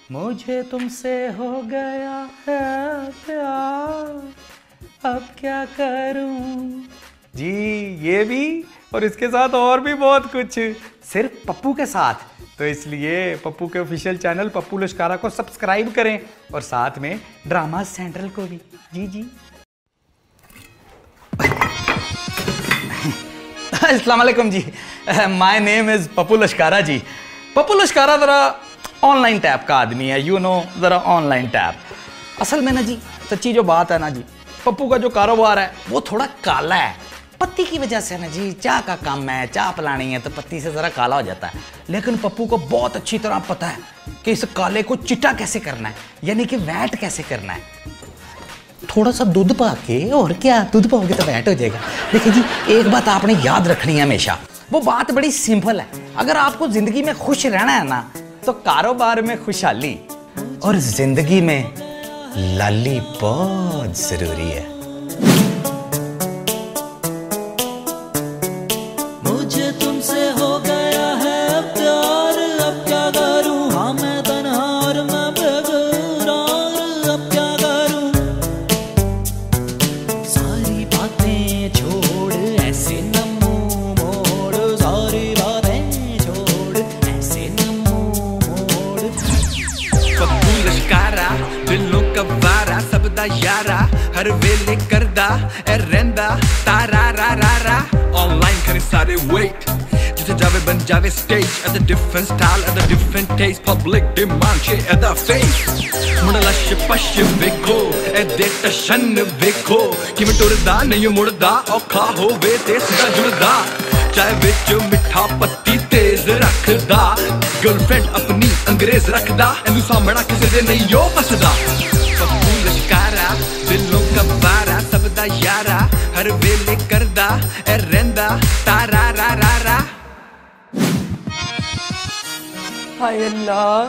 मुझे तुमसे हो गया है प्यार, अब क्या करूं जी। ये भी और इसके साथ और भी बहुत कुछ, सिर्फ पप्पू के साथ। तो इसलिए पप्पू के ऑफिशियल चैनल पप्पू लश्कारा को सब्सक्राइब करें और साथ में ड्रामा सेंट्रल को भी। जी जी। अस्सलाम वालेकुम जी, माय नेम इज पप्पू लश्कारा जी। पप्पू लश्कारा जरा ऑनलाइन टैप का आदमी है, यू नो, जरा ऑनलाइन टैप। असल में ना जी, सच्ची जो बात है ना जी, पप्पू का जो कारोबार है वो थोड़ा काला है। पत्ती की वजह से ना जी, चाय का काम है, चाय पिलानी है तो पत्ती से जरा काला हो जाता है। लेकिन पप्पू को बहुत अच्छी तरह पता है कि इस काले को चिट्टा कैसे करना है, यानी कि वैट कैसे करना है। थोड़ा सा दूध पा के, और क्या, दूध पाओगे तो वैट हो जाएगा। देखिए जी, एक बात आपने याद रखनी है हमेशा, वो बात बड़ी सिंपल है। अगर आपको जिंदगी में खुश रहना है ना, तो कारोबार में खुशहाली और जिंदगी में लाली बहुत जरूरी है। मुझे तुमसे हो गया है प्यार, अब क्या करूं, हाँ मैं तन्हा और मैं बेकरार, अब क्या करूं। सारी बातें छोड़ ऐसे न मुंह मोड़, सारी बातें छोड़ ऐसे न मुंह मोड़। पप्पू लश्कारा दिलों का वारा, सबदा यारा, हर वेले करदा ए रहंदा तारा रा रा रा। ऑनलाइन करे सारे वेट, जिथे जावे बन जावे stage, at the different style at the different taste, public demand छे एट द फेस। मुड़ लश पश वेखो ए दे टशन वेखो, किवें टुरदा नहीं मुड़दा, औखा होवे ते सीधा जुड़दा। चाय विच मिठा पत्ती तेज रखदा, गर्लफ्रेंड अपनी अंग्रेज रखदा, एनू सामना किसे दे नहीं यो फसदा। पप्पू लश्कारा दिलों का वारा, सबदा यारा, हर वेले करदा ए रहंदा तारा रा रा रा। हाय अल्लाह,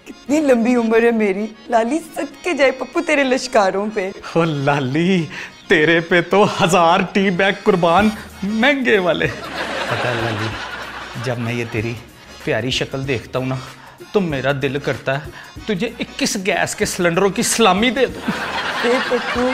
कितनी लंबी उम्र है मेरी। लाली सदके जाए पप्पू तेरे लश्कारों पे। ओ लाली, तेरे पे तो 1000 टी बैग कुर्बान, महंगे वाले। पता है लाली, जब मैं ये तेरी प्यारी शक्ल देखता हूँ ना, तो मेरा दिल करता है तुझे 21 गैस के सिलेंडरों की सलामी दे दूँ। पप्पू,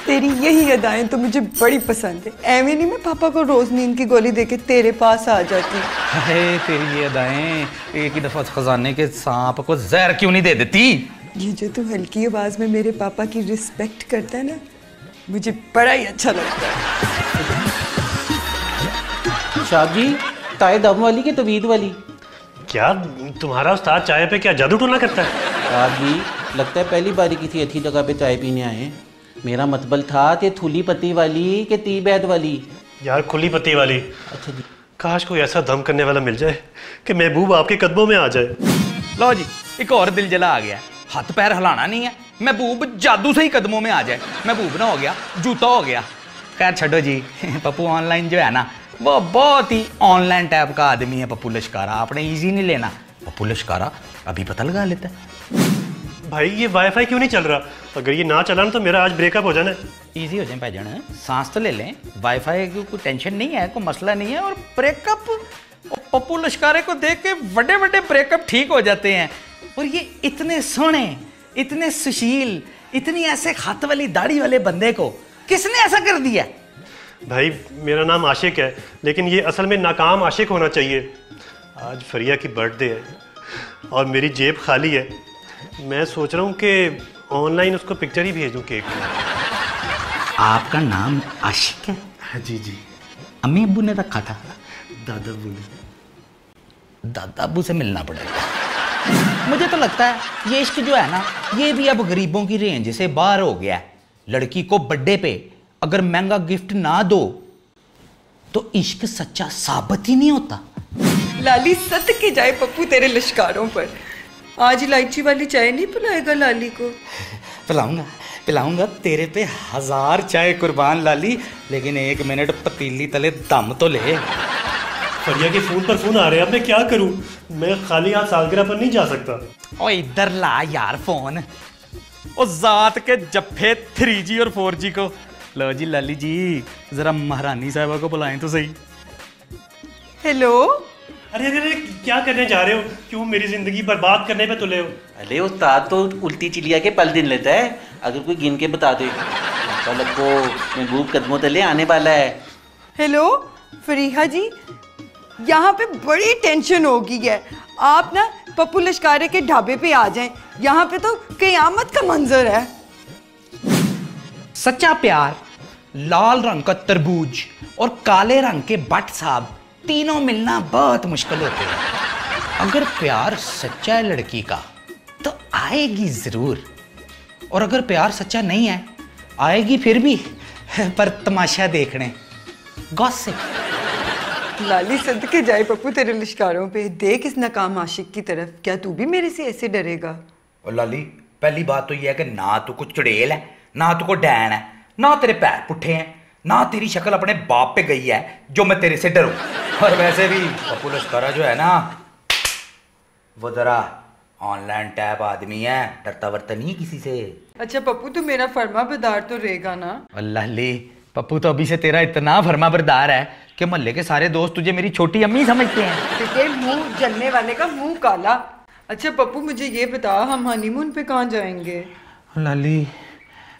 तेरी यही अदाएं तो मुझे बड़ी पसंद है। ऐਵੇਂ नहीं मैं पापा को रोज नींद की गोली देके तेरे पास आ जाती। है तेरी ये अदाएं, एक ही दफा खजाने के सांप को जहर क्यों नहीं दे देती। ये जो तू हल्की आवाज में मेरे पापा की रिस्पेक्ट करता है ना, मुझे बड़ा ही अच्छा लगता है। शाह जी, चाय दम वाली कि तवीद वाली? क्या तुम्हारा उस्ताद चाय पे क्या जादू टोना करता है? शाह जी, लगता है पहली बारी किसी अच्छी जगह पे चाय पीने आए। मेरा मतलब था कि थूली पत्ती वाली कि ती बैद वाली? यार खुली पत्ती वाली। अच्छा जी। काश कोई ऐसा दम करने वाला मिल जाए कि महबूब आपके कदमों में आ जाए। लो जी, एक और दिल जला आ गया। हाथ पैर हिलाना नहीं है, महबूब जादू से ही कदमों में आ जाए। महबूब ना हो गया, जूता हो गया। खैर छोड़ो जी, पप्पू ऑनलाइन जो है ना, वो बहुत ही ऑनलाइन टाइप का आदमी है पप्पू लश्कारा। आपने इजी नहीं लेना, पप्पू लश्कारा अभी पता लगा लेता है। भाई ये वाईफाई क्यों नहीं चल रहा? अगर ये ना चला ना तो मेरा आज ब्रेकअप हो जाना है। इजी हो जाए भाईजान, सांस तो ले लें। वाईफाई की कोई टेंशन नहीं है, कोई मसला नहीं है। और ब्रेकअप, पप्पू लश्कारे को देख के बड़े बड़े ब्रेकअप ठीक हो जाते हैं। और ये इतने सोहने, इतने सुशील, इतनी ऐसे हाथ वाली दाढ़ी वाले बंदे को किसने ऐसा कर दिया? भाई मेरा नाम आशिक है, लेकिन ये असल में नाकाम आशिक होना चाहिए। आज फरिया की बर्थडे है और मेरी जेब खाली है। मैं सोच रहा हूँ कि ऑनलाइन उसको पिक्चर ही भेज दूँ केक। आपका नाम आशिक है? जी जी। अम्मी अब्बू ने रखा था? दादा अब्बू ने। दादा अब्बू से मिलना पड़ेगा। मुझे तो लगता है ये इश्क जो है ना, ये भी अब गरीबों की रेंज से बाहर हो गया है। लड़की को बर्थडे पे अगर महंगा गिफ्ट ना दो तो इश्क सच्चा साबित ही नहीं होता। लाली सदके जाए पप्पू तेरे लश्कारों पर। आज इलायची वाली चाय नहीं पिलाएगा लाली को? पिलाऊंगा, पिलाऊंगा तेरे पे 1000 चाय कुर्बान लाली, लेकिन 1 मिनट पतीली तले दम तो ले। फरिया के फोन पर फोन आ रहे हैं, अब मैं क्या करूं? मैं खाली हाथ सालगिरह पर नहीं जा सकता। ओ इधर ला यार फोन। ओ जात के जफ्फे 3G और 4G को। लो जी लाली जी, जरा महारानी साहबा को बुलाएं तो सही। हेलो, अरे अरे अरे, क्या करने जा रहे हो? क्यों मेरी जिंदगी बर्बाद करने पे तुले हो? अरे उस्ताद तो उल्टी चिलिया के पल दिन लेता है, अगर कोई गिन के बता दे। पलक को महबूब कदमों तले आने वाला है। हेलो फरीहा जी, यहाँ पे बड़ी टेंशन हो गई है। आप ना पप्पू लश्कारे के ढाबे पे आ जाएं, यहाँ पे तो क़यामत का मंजर है। सच्चा प्यार लाल रंग का तरबूज और काले रंग के बट साहब तीनों मिलना बहुत मुश्किल होते हैं। अगर प्यार सच्चा है लड़की का तो आएगी जरूर, और अगर प्यार सच्चा नहीं है आएगी फिर भी पर तमाशा देखने, गॉसिप। लाली सदके जाए पप्पू तेरे लिश्कारों पे, देख इस नाकाम आशिक की तरफ। क्या तू भी मेरे से ऐसे डरेगा? और लाली पहली बात तो यह है कि ना तू को चुड़ैल है, ना तू को डैन है, ना तेरे पैर पुट्ठे हैं, ना तेरी शक्ल अपने बाप पे गई है जो मैं तेरे से डरूं। और वैसे भी पप्पू लश्कारा जो है ना वो जरा ऑनलाइन टैप आदमी है, डरता वरता नहीं किसी से। अच्छा पप्पू तू मेरा फरमा बरदार तो रहेगा ना? अल्लाह ले पप्पू तो अभी से तेरा इतना फरमा बरदार है कि मोहल्ले के सारे दोस्त तुझे मेरी छोटी अम्मी समझते हैं। तेरे मुंह जलने वाले का मुंह काला। अच्छा पप्पू मुझे ये बता, हम हनीमून पे कहाँ जाएंगे? लाली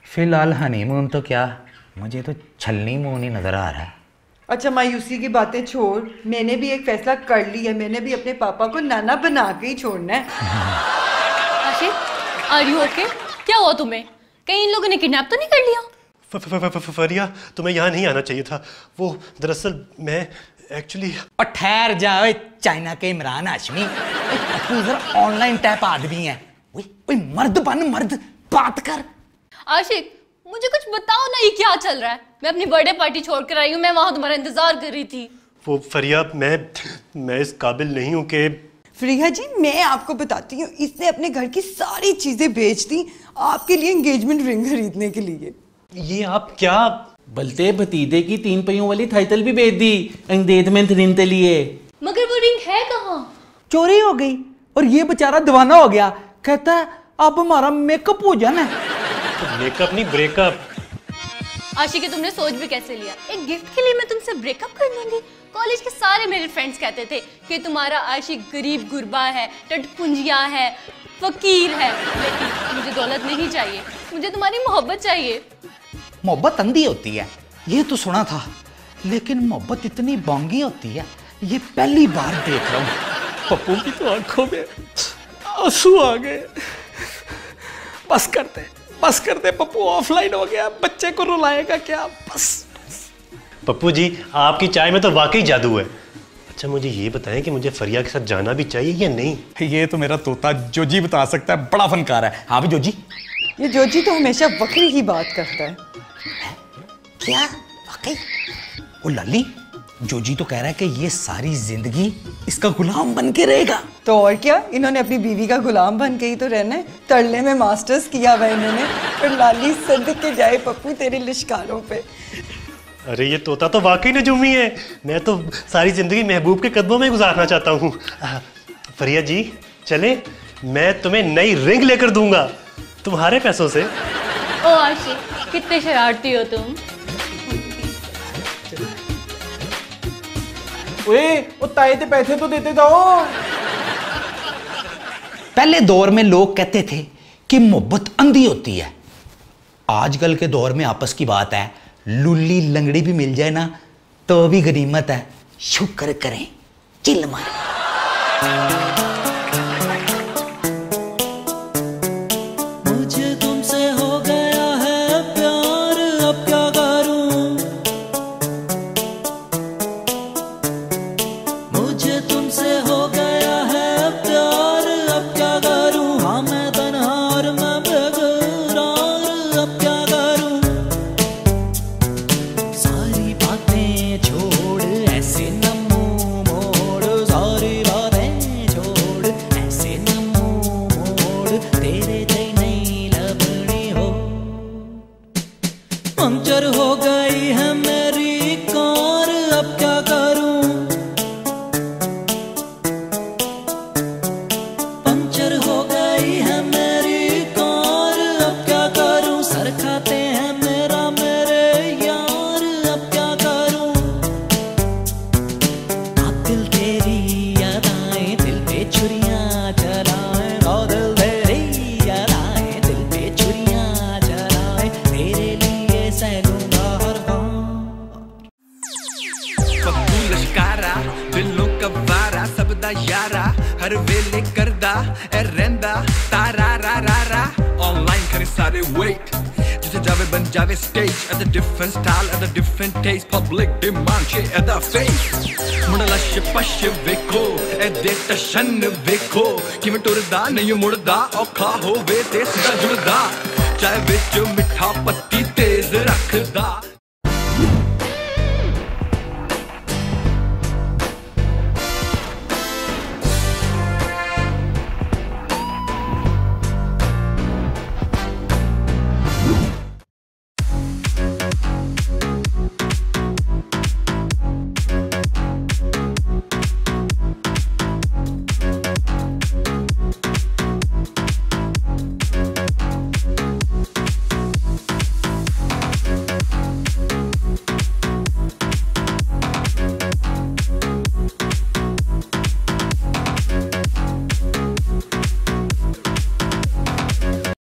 फिलहाल हनीमून तो क्या, मुझे तो छलनी मून ही नजर आ रहा है। अच्छा मायूसी की बातें छोड़, मैंने भी एक फैसला कर लिया, मैंने भी अपने पापा को नाना बना के ही छोड़ना है। आशिक, आर यू ओके? क्या हुआ तुम्हें? कहीं इन लोगों ने किडनैप तो नहीं कर लिया? फरिया तुम्हें यहाँ नहीं आना चाहिए था। वो दरअसल मैं एक्चुअली। और ठहर जा ओए चाइना के इमरान हाशमी, तू जरा ऑनलाइन टैप आदमी है। ओए मर्द बन, मर्द बात कर। आशिक मुझे कुछ बताओ ना, ये क्या चल रहा है? मैं अपनी बर्थडे पार्टी छोड़ कर आई हूँ, मैं वहां तुम्हारा इंतजार कर रही थी। वो फरिया मैं इस काबिल नहीं हूँ कि। फरीहा जी मैं आपको बताती हूँ, इसने अपने घर की सारी चीजें बेच दी आपके लिए एंगेजमेंट रिंग खरीदने के लिए। ये आप क्या? बलते भतीजे की 3 पहियों वाली थाइतल भी बेच दी एंगेजमेंट रिंग के लिए। मगर वो रिंग है कहाँ? चोरी हो गई और ये बेचारा दीवाना हो गया, कहता है अब हमारा मेकअप हो जाना है। मेकअप नहीं ब्रेकअप। आशिक तुमने सोच भी कैसे लिया? एक गिफ्ट के लिए मैं तुमसे ब्रेकअप कर लूंगी? कॉलेज के सारे मेरे फ्रेंड्स कहते थे कि तुम्हारा आशिक गरीब गुरबा है, टटपुंजिया है, फकीर है, लेकिन मुझे दौलत नहीं चाहिए, मुझे तुम्हारी मोहब्बत चाहिए। मोहब्बत अंधी होती है ये तो सुना था, लेकिन मोहब्बत इतनी बांगी होती है ये पहली बार देख रहा हूँ। पप्पू की तो आंखों में आंसू आ गए। बस करते पप्पू ऑफलाइन हो गया, बच्चे को रुलाएगा क्या? बस। पप्पू जी आपकी चाय में तो वाकई जादू है। अच्छा मुझे ये बताएं कि मुझे फरिया के साथ जाना भी चाहिए या नहीं? ये तो मेरा तोता जोजी बता सकता है, बड़ा फनकार है। हाँ भी जोजी। ये जोजी तो हमेशा बकरी ही बात करता है। क्या वाकई? ओ लाली जोजी तो कह रहा है कि ये सारी जिंदगी इसका गुलाम बन के रहेगा। तो और क्या, इन्होंने अपनी बीवी का गुलाम बन के ही तो रहना है। तरले में मास्टर्स किया हुआ इन्होंने। और लाली सदके जाए पप्पू तेरे लिश्कारों पे। अरे ये तोता तो वाकई नजूमी है। मैं तो सारी जिंदगी महबूब के कदमों में गुजारना चाहता हूँ। फरिया जी चले, मैं तुम्हें नई रिंग लेकर दूंगा तुम्हारे पैसों से। ओ आशिक कितने शरारती हो तुम। ओए वो ताए ते पैसे तो देते जाओ। पहले दौर में लोग कहते थे कि मोहब्बत अंधी होती है। आजकल के दौर में आपस की बात है, लुल्ली लंगड़ी भी मिल जाए ना तो भी गनीमत है। शुक्र करें, चिल मारे। मुझे तुमसे हो गया है प्यार, अब क्या करूं? मुझे तुमसे हो गया है प्यार, अब क्या करूं? हाँ मैं तन्हा और मैं बेकरार, अब क्या करूं? सारी बातें छोड़ ऐसे न मुंह मोड़, सारी बातें छोड़ तारा रा रा रा ऑनलाइन करे सारे वेट जिथे जावे बन जावे stage at the different style at the different taste public demand शे एट द फेस मुंडा लश पश वेखो ए दे टशन वेखो किवें टुरदा नहीं मुड़दा औखा होवे ते सीधा जुड़दा चाहे विच मिठा पत्ती तेज रखदा